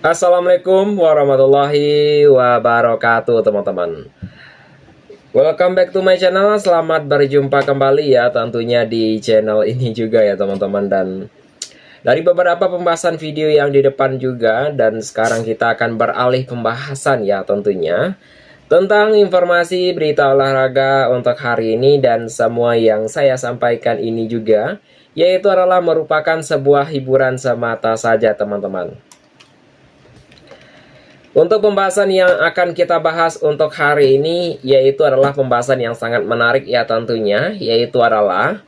Assalamualaikum warahmatullahi wabarakatuh teman-teman. Welcome back to my channel. Selamat berjumpa kembali ya tentunya di channel ini juga ya teman-teman. Dan dari beberapa pembahasan video yang di depan juga, dan sekarang kita akan beralih pembahasan ya tentunya tentang informasi berita olahraga untuk hari ini. Dan semua yang saya sampaikan ini juga yaitu adalah merupakan sebuah hiburan semata saja teman-teman. Untuk pembahasan yang akan kita bahas untuk hari ini yaitu adalah pembahasan yang sangat menarik ya tentunya, yaitu adalah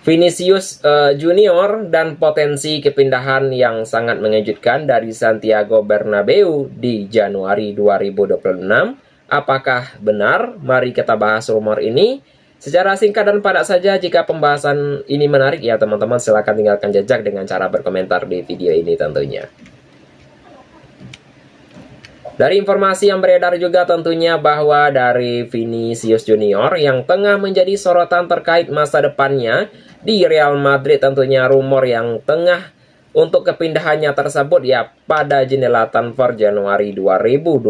Vinicius Junior dan potensi kepindahan yang sangat mengejutkan dari Santiago Bernabeu di Januari 2026. Apakah benar? Mari kita bahas rumor ini secara singkat dan padat saja. Jika pembahasan ini menarik ya teman-teman, silahkan tinggalkan jejak dengan cara berkomentar di video ini tentunya. Dari informasi yang beredar juga tentunya bahwa dari Vinicius Junior yang tengah menjadi sorotan terkait masa depannya di Real Madrid, tentunya rumor yang tengah untuk kepindahannya tersebut ya pada jendela transfer Januari 2026,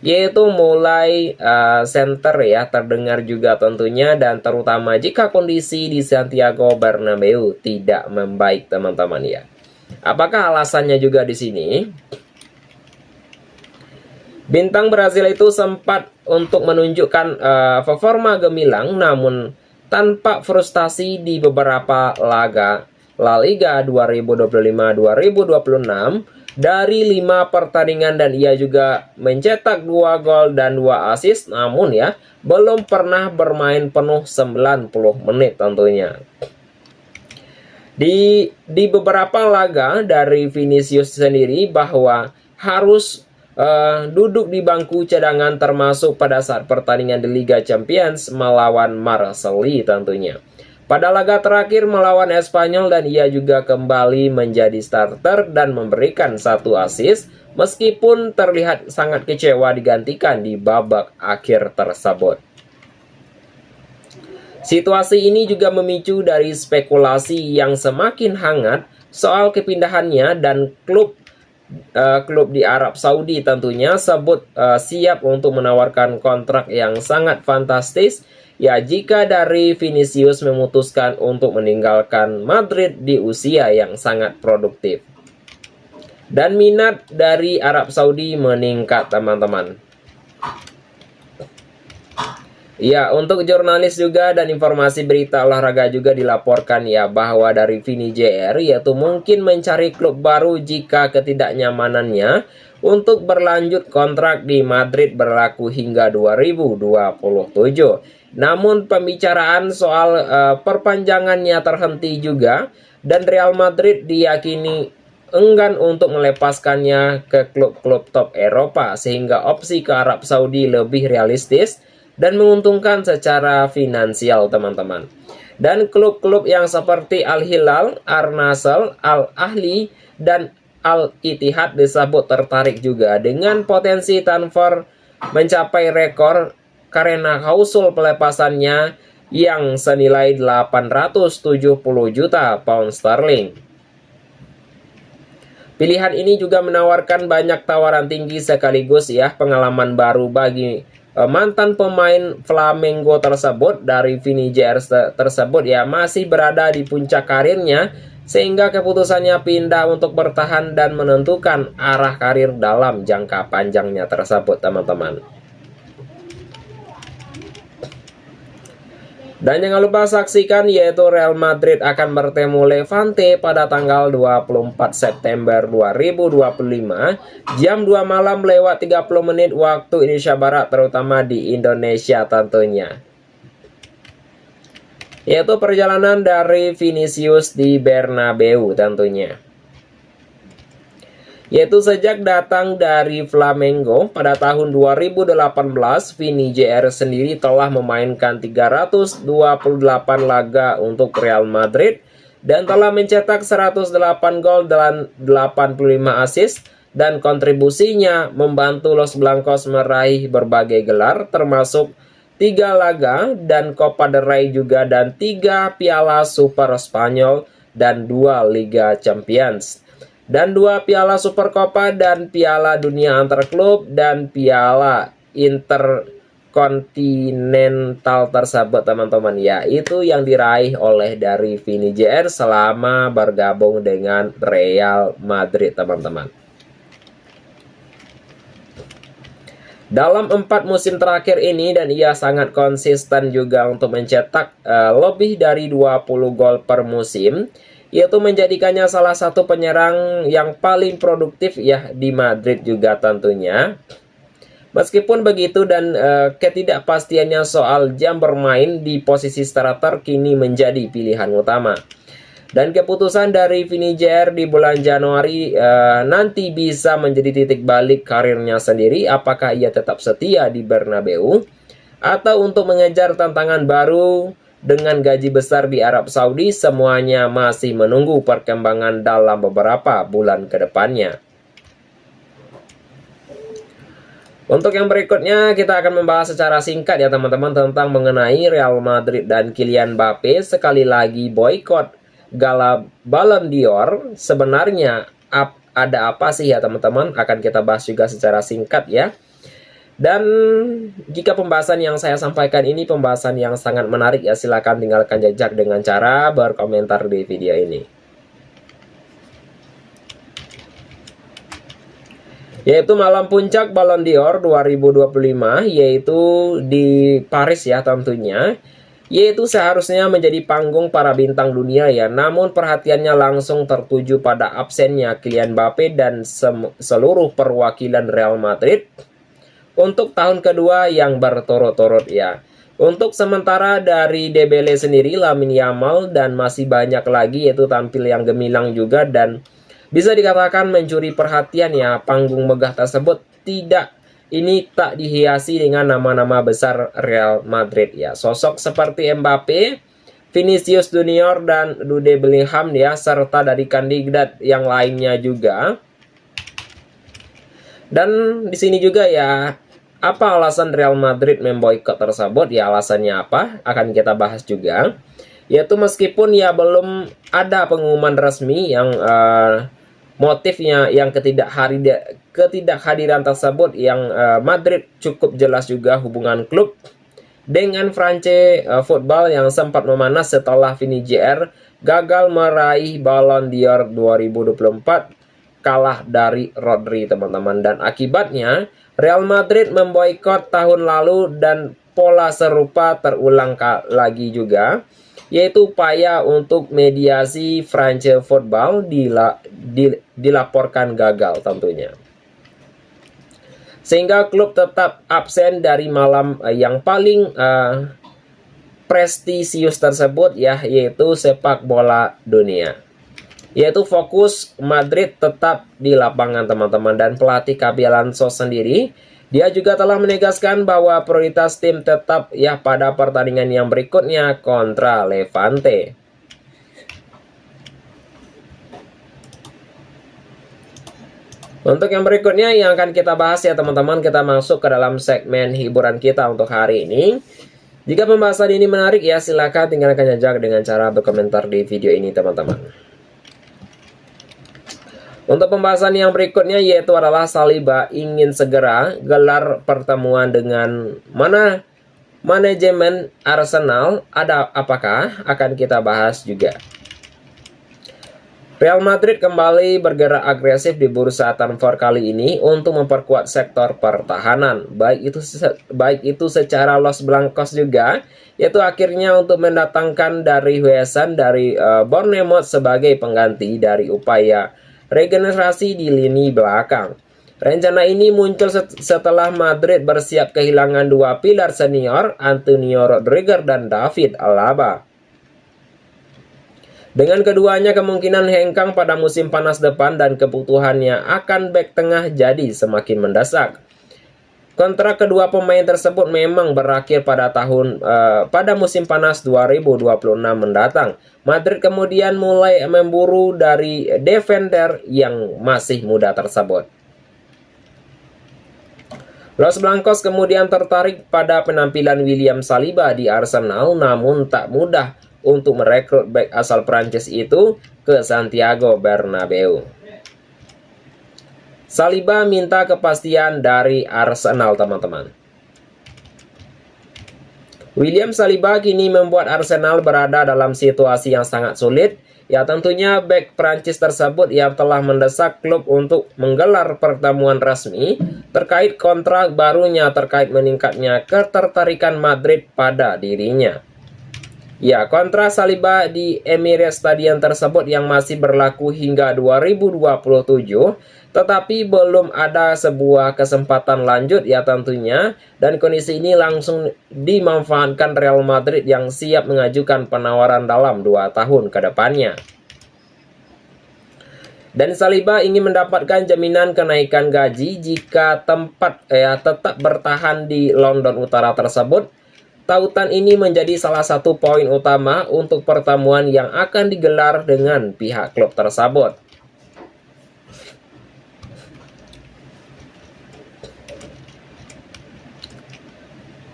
yaitu mulai center ya terdengar juga tentunya, dan terutama jika kondisi di Santiago Bernabeu tidak membaik teman-teman ya. Apakah alasannya juga di sini? Bintang Brazil itu sempat untuk menunjukkan performa gemilang namun tanpa frustasi di beberapa laga La Liga 2025-2026 dari 5 pertandingan, dan ia juga mencetak 2 gol dan 2 assist, namun ya belum pernah bermain penuh 90 menit tentunya. Di beberapa laga dari Vinicius sendiri bahwa harus duduk di bangku cadangan, termasuk pada saat pertandingan di Liga Champions melawan Marseille tentunya. Pada laga terakhir melawan Espanyol, dan ia juga kembali menjadi starter dan memberikan 1 assist meskipun terlihat sangat kecewa digantikan di babak akhir tersebut. Situasi ini juga memicu dari spekulasi yang semakin hangat soal kepindahannya, dan klub di Arab Saudi tentunya siap untuk menawarkan kontrak yang sangat fantastis ya jika dari Vinicius memutuskan untuk meninggalkan Madrid di usia yang sangat produktif. Dan minat dari Arab Saudi meningkat teman-teman. Ya, untuk jurnalis juga dan informasi berita olahraga juga dilaporkan ya bahwa dari Vini JR yaitu mungkin mencari klub baru jika ketidaknyamanannya untuk berlanjut kontrak di Madrid berlaku hingga 2027. Namun pembicaraan soal perpanjangannya terhenti juga, dan Real Madrid diyakini enggan untuk melepaskannya ke klub-klub top Eropa, sehingga opsi ke Arab Saudi lebih realistis dan menguntungkan secara finansial teman-teman. Dan klub-klub yang seperti Al Hilal, Al Nassr, Al Ahli, dan Al Ittihad disebut tertarik juga dengan potensi transfer mencapai rekor karena klausul pelepasannya yang senilai 870 juta pound sterling. Pilihan ini juga menawarkan banyak tawaran tinggi sekaligus ya pengalaman baru bagi mantan pemain Flamengo tersebut. Dari Vini JR tersebut ya masih berada di puncak karirnya, sehingga keputusannya pindah untuk bertahan dan menentukan arah karir dalam jangka panjangnya tersebut teman-teman. Dan jangan lupa saksikan yaitu Real Madrid akan bertemu Levante pada tanggal 24 September 2025 jam 2 malam lewat 30 menit waktu Indonesia Barat, terutama di Indonesia tentunya. Yaitu perjalanan dari Vinicius di Bernabeu tentunya. Yaitu sejak datang dari Flamengo pada tahun 2018, Vini JR sendiri telah memainkan 328 laga untuk Real Madrid dan telah mencetak 108 gol dan 85 assist, dan kontribusinya membantu Los Blancos meraih berbagai gelar termasuk 3 laga dan Copa del Rey juga, dan 3 piala Super Spanyol dan 2 Liga Champions, dan 2 Piala Supercopa dan Piala Dunia antar klub dan Piala Interkontinental tersebut teman-teman ya. Itu yang diraih oleh dari Vini JR selama bergabung dengan Real Madrid teman-teman. Dalam 4 musim terakhir ini, dan ia sangat konsisten juga untuk mencetak lebih dari 20 gol per musim, yaitu menjadikannya salah satu penyerang yang paling produktif ya di Madrid juga tentunya. Meskipun begitu, dan ketidakpastiannya soal jam bermain di posisi starter kini menjadi pilihan utama. Dan keputusan dari Vini JR di bulan Januari nanti bisa menjadi titik balik karirnya sendiri. Apakah ia tetap setia di Bernabeu atau untuk mengejar tantangan baru dengan gaji besar di Arab Saudi? Semuanya masih menunggu perkembangan dalam beberapa bulan ke depannya. Untuk yang berikutnya kita akan membahas secara singkat ya teman-teman tentang mengenai Real Madrid dan Kylian Mbappe. Sekali lagi boykot Gala Ballon d'Or, sebenarnya ada apa sih ya teman-teman? Akan kita bahas juga secara singkat ya. Dan jika pembahasan yang saya sampaikan ini pembahasan yang sangat menarik ya, silakan tinggalkan jejak dengan cara berkomentar di video ini. Yaitu malam puncak Ballon d'Or 2025, yaitu di Paris ya tentunya. Yaitu seharusnya menjadi panggung para bintang dunia ya. Namun perhatiannya langsung tertuju pada absennya Kylian Mbappe dan seluruh perwakilan Real Madrid untuk tahun kedua yang berturut-turut ya. Untuk sementara dari Dembele sendiri, Lamine Yamal dan masih banyak lagi yaitu tampil yang gemilang juga, dan bisa dikatakan mencuri perhatian ya. Panggung megah tersebut tak dihiasi dengan nama-nama besar Real Madrid ya. Sosok seperti Mbappe, Vinicius Junior dan Jude Bellingham ya, serta dari kandidat yang lainnya juga. Dan di sini juga ya, apa alasan Real Madrid memboikot tersebut? Ya alasannya apa? Akan kita bahas juga. Yaitu meskipun ya belum ada pengumuman resmi yang motifnya yang ketidakhadiran tersebut, yang Madrid cukup jelas juga hubungan klub dengan France Football yang sempat memanas setelah Vini JR gagal meraih Ballon d'Or 2024, kalah dari Rodri teman-teman. Dan akibatnya Real Madrid memboikot tahun lalu dan pola serupa terulang lagi juga, yaitu upaya untuk mediasi France Football dilaporkan gagal tentunya. Sehingga klub tetap absen dari malam yang paling prestisius tersebut ya, yaitu sepak bola dunia. Yaitu fokus Madrid tetap di lapangan teman-teman. Dan pelatih Xabi Alonso sendiri, dia juga telah menegaskan bahwa prioritas tim tetap ya pada pertandingan yang berikutnya kontra Levante. Untuk yang berikutnya yang akan kita bahas ya teman-teman, kita masuk ke dalam segmen hiburan kita untuk hari ini. Jika pembahasan ini menarik ya, silakan tinggalkan jejak dengan cara berkomentar di video ini teman-teman. Untuk pembahasan yang berikutnya yaitu adalah Saliba ingin segera gelar pertemuan dengan manajemen Arsenal. Ada apakah? Akan kita bahas juga. Real Madrid kembali bergerak agresif di bursa transfer kali ini untuk memperkuat sektor pertahanan. Baik itu secara Los Blancos juga, yaitu akhirnya untuk mendatangkan dari Huijsen dari Bournemouth sebagai pengganti dari upaya regenerasi di lini belakang. Rencana ini muncul setelah Madrid bersiap kehilangan 2 pilar senior, Antonio Rudiger dan David Alaba. Dengan keduanya kemungkinan hengkang pada musim panas depan dan kebutuhannya akan bek tengah jadi semakin mendesak. Kontrak kedua pemain tersebut memang berakhir pada musim panas 2026 mendatang. Madrid kemudian mulai memburu dari defender yang masih muda tersebut. Los Blancos kemudian tertarik pada penampilan William Saliba di Arsenal, namun tak mudah untuk merekrut bek asal Prancis itu ke Santiago Bernabeu. Saliba minta kepastian dari Arsenal, teman-teman. William Saliba kini membuat Arsenal berada dalam situasi yang sangat sulit. Ya, tentunya bek Prancis tersebut yang telah mendesak klub untuk menggelar pertemuan resmi terkait kontrak barunya terkait meningkatnya ketertarikan Madrid pada dirinya. Ya, kontrak Saliba di Emirates Stadium tersebut yang masih berlaku hingga 2027, tetapi belum ada sebuah kesempatan lanjut ya tentunya, dan kondisi ini langsung dimanfaatkan Real Madrid yang siap mengajukan penawaran dalam 2 tahun ke depannya. Dan Saliba ingin mendapatkan jaminan kenaikan gaji jika tetap bertahan di London Utara tersebut. Tautan ini menjadi salah satu poin utama untuk pertemuan yang akan digelar dengan pihak klub tersebut.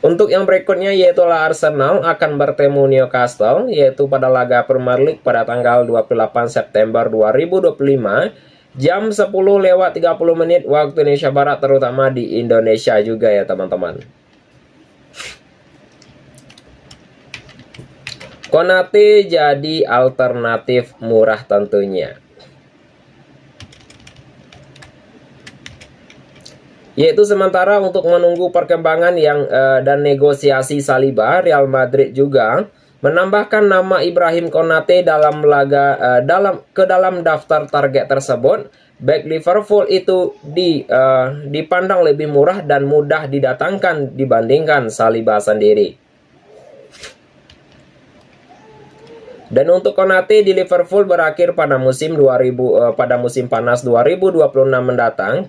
Untuk yang berikutnya yaitu Arsenal akan bertemu Newcastle yaitu pada laga Premier League pada tanggal 28 September 2025 jam 10:30 waktu Indonesia Barat, terutama di Indonesia juga ya teman-teman. Konate jadi alternatif murah tentunya. Yaitu sementara untuk menunggu perkembangan dan negosiasi Saliba, Real Madrid juga menambahkan nama Ibrahim Konate dalam daftar target tersebut. Bek Liverpool itu dipandang lebih murah dan mudah didatangkan dibandingkan Saliba sendiri. Dan untuk Konate di Liverpool berakhir pada musim panas 2026 mendatang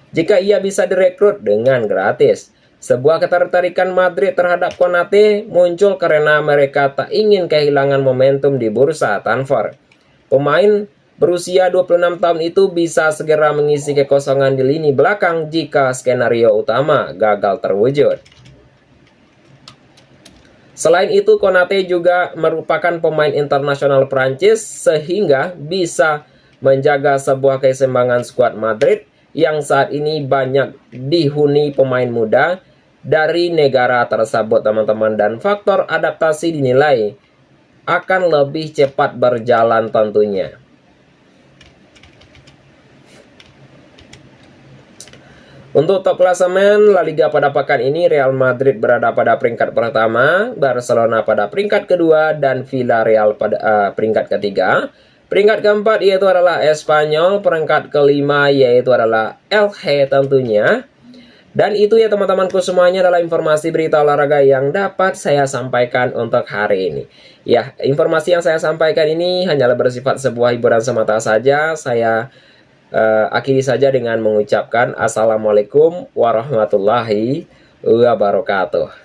jika ia bisa direkrut dengan gratis. Sebuah ketertarikan Madrid terhadap Konate muncul karena mereka tak ingin kehilangan momentum di bursa transfer. Pemain berusia 26 tahun itu bisa segera mengisi kekosongan di lini belakang jika skenario utama gagal terwujud. Selain itu, Konate juga merupakan pemain internasional Prancis sehingga bisa menjaga sebuah keseimbangan skuad Madrid yang saat ini banyak dihuni pemain muda dari negara tersebut, teman-teman, dan faktor adaptasi dinilai akan lebih cepat berjalan tentunya. Untuk top klasemen La Liga pada pekan ini, Real Madrid berada pada peringkat pertama, Barcelona pada peringkat kedua, dan Villarreal pada peringkat ketiga. Peringkat keempat yaitu adalah Espanyol, peringkat kelima yaitu adalah Elche tentunya. Dan itu ya teman-temanku semuanya adalah informasi berita olahraga yang dapat saya sampaikan untuk hari ini. Ya, informasi yang saya sampaikan ini hanyalah bersifat sebuah hiburan semata saja. Saya akhiri saja dengan mengucapkan Assalamualaikum warahmatullahi wabarakatuh.